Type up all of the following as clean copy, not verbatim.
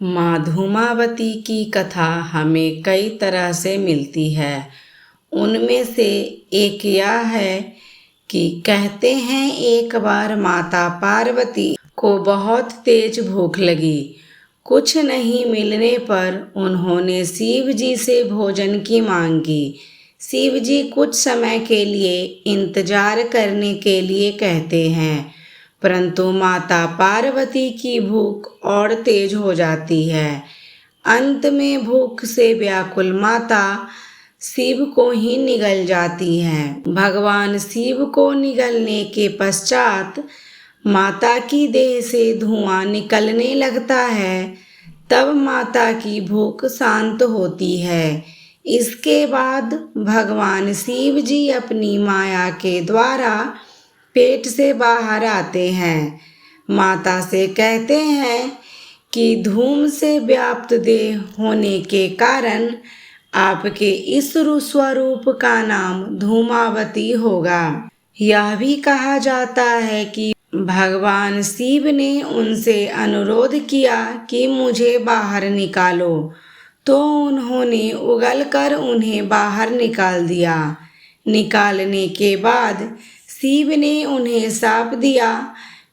माँ धूमावती की कथा हमें कई तरह से मिलती है। उनमें से एक यह है कि कहते हैं एक बार माता पार्वती को बहुत तेज भूख लगी। कुछ नहीं मिलने पर उन्होंने शिव जी से भोजन की मांग की। शिव जी कुछ समय के लिए इंतजार करने के लिए कहते हैं, परंतु माता पार्वती की भूख और तेज हो जाती है। अंत में भूख से व्याकुल माता शिव को ही निगल जाती हैं। भगवान शिव को निगलने के पश्चात माता की देह से धुआं निकलने लगता है। तब माता की भूख शांत होती है। इसके बाद भगवान शिव जी अपनी माया के द्वारा पेट से बाहर आते हैं। माता से कहते हैं कि धूम से व्याप्त देह होने के कारण आपके इस स्वरूप का नाम धूमावती होगा। यह भी कहा जाता है कि भगवान शिव ने उनसे अनुरोध किया कि मुझे बाहर निकालो, तो उन्होंने उगलकर उन्हें बाहर निकाल दिया। निकालने के बाद शिव ने उन्हें शाप दिया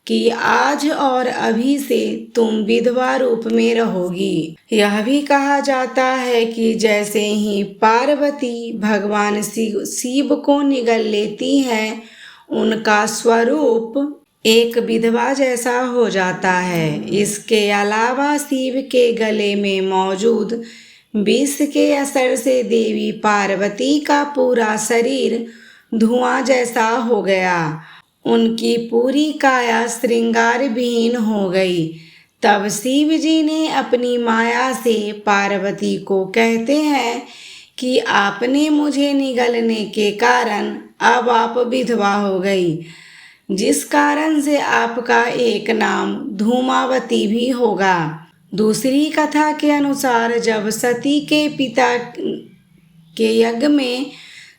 कि आज और अभी से तुम विधवा रूप में रहोगी। यह भी कहा जाता है कि जैसे ही पार्वती भगवान शिव को निगल लेती हैं, उनका स्वरूप एक विधवा जैसा हो जाता है। इसके अलावा शिव के गले में मौजूद विष के असर से देवी पार्वती का पूरा शरीर धुआं जैसा हो गया। उनकी पूरी काया श्रृंगार विहीन हो गई। तब शिव जी ने अपनी माया से पार्वती को कहते हैं कि आपने मुझे निगलने के कारण अब आप विधवा हो गई, जिस कारण से आपका एक नाम धूमावती भी होगा। दूसरी कथा के अनुसार जब सती के पिता के यज्ञ में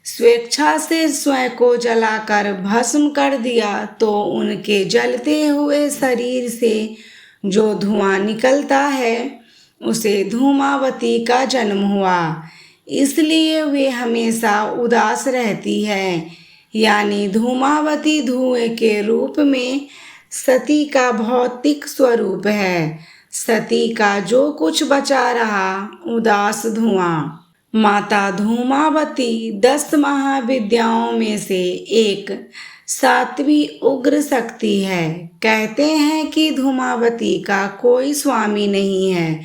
स्वेच्छा से स्वयं को जलाकर भस्म कर दिया, तो उनके जलते हुए शरीर से जो धुआं निकलता है उसे धूमावती का जन्म हुआ। इसलिए वे हमेशा उदास रहती है। यानी धूमावती धुएं के रूप में सती का भौतिक स्वरूप है। सती का जो कुछ बचा रहा उदास धुआं। माता धूमावती 10 महाविद्याओं में से एक 7वीं उग्र शक्ति है। कहते हैं कि धूमावती का कोई स्वामी नहीं है,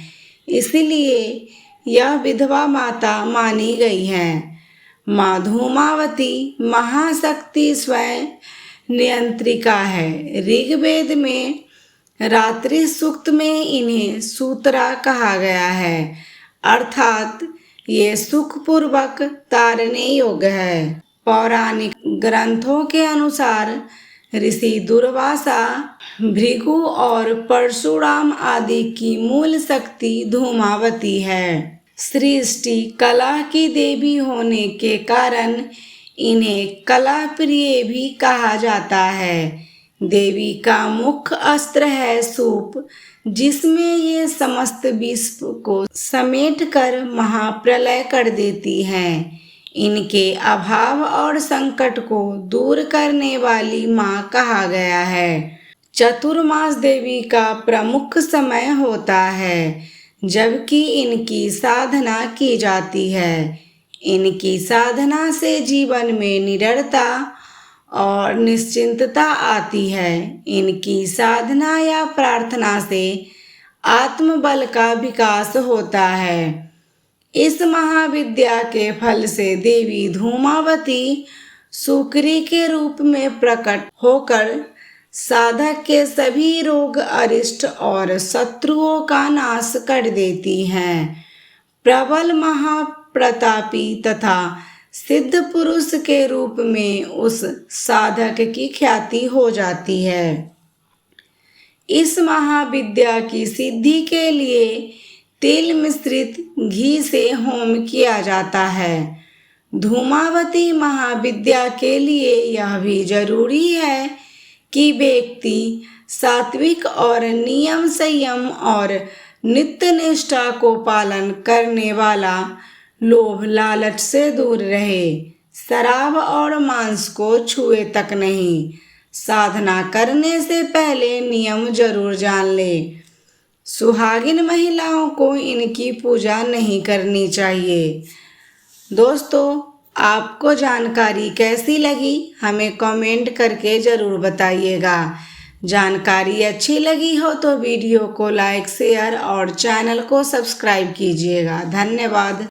इसलिए यह विधवा माता मानी गई है। माँ धूमावती महाशक्ति स्वयं नियंत्रिका है। ऋग्वेद में रात्रि सूक्त में इन्हें सूत्रा कहा गया है, अर्थात ये सुखपूर्वक तारने योग्य है। पौराणिक ग्रंथों के अनुसार ऋषि दुर्वासा, भृगु और परशुराम आदि की मूल शक्ति धूमावती है। सृष्टि कला की देवी होने के कारण इन्हें कला प्रिय भी कहा जाता है। देवी का मुख्य अस्त्र है सूप, जिसमें ये समस्त विश्व को समेटकर महाप्रलय कर देती हैं। इनके अभाव और संकट को दूर करने वाली माँ कहा गया है। चतुर्मास देवी का प्रमुख समय होता है, जबकि इनकी साधना की जाती है। इनकी साधना से जीवन में निडरता और निश्चिंतता आती है। इनकी साधना या प्रार्थना से आत्मबल का विकास होता है। इस महाविद्या के फल से देवी धूमावती सुकरी के रूप में प्रकट होकर साधक के सभी रोग, अरिष्ट और शत्रुओं का नाश कर देती हैं। प्रबल, महाप्रतापी तथा सिद्ध पुरुष के रूप में उस साधक की ख्याति हो जाती है। इस महाविद्या की सिद्धि के लिए तेल मिश्रित घी से होम किया जाता है। धूमावती महाविद्या के लिए यह भी जरूरी है कि व्यक्ति सात्विक और नियम, संयम और नित्य निष्ठा को पालन करने वाला लोभ लालच से दूर रहे, शराब और मांस को छुए तक नहीं। साधना करने से पहले नियम जरूर जान ले। सुहागिन महिलाओं को इनकी पूजा नहीं करनी चाहिए। दोस्तों, आपको जानकारी कैसी लगी हमें कमेंट करके ज़रूर बताइएगा। जानकारी अच्छी लगी हो तो वीडियो को लाइक शेयर और चैनल को सब्सक्राइब कीजिएगा। धन्यवाद।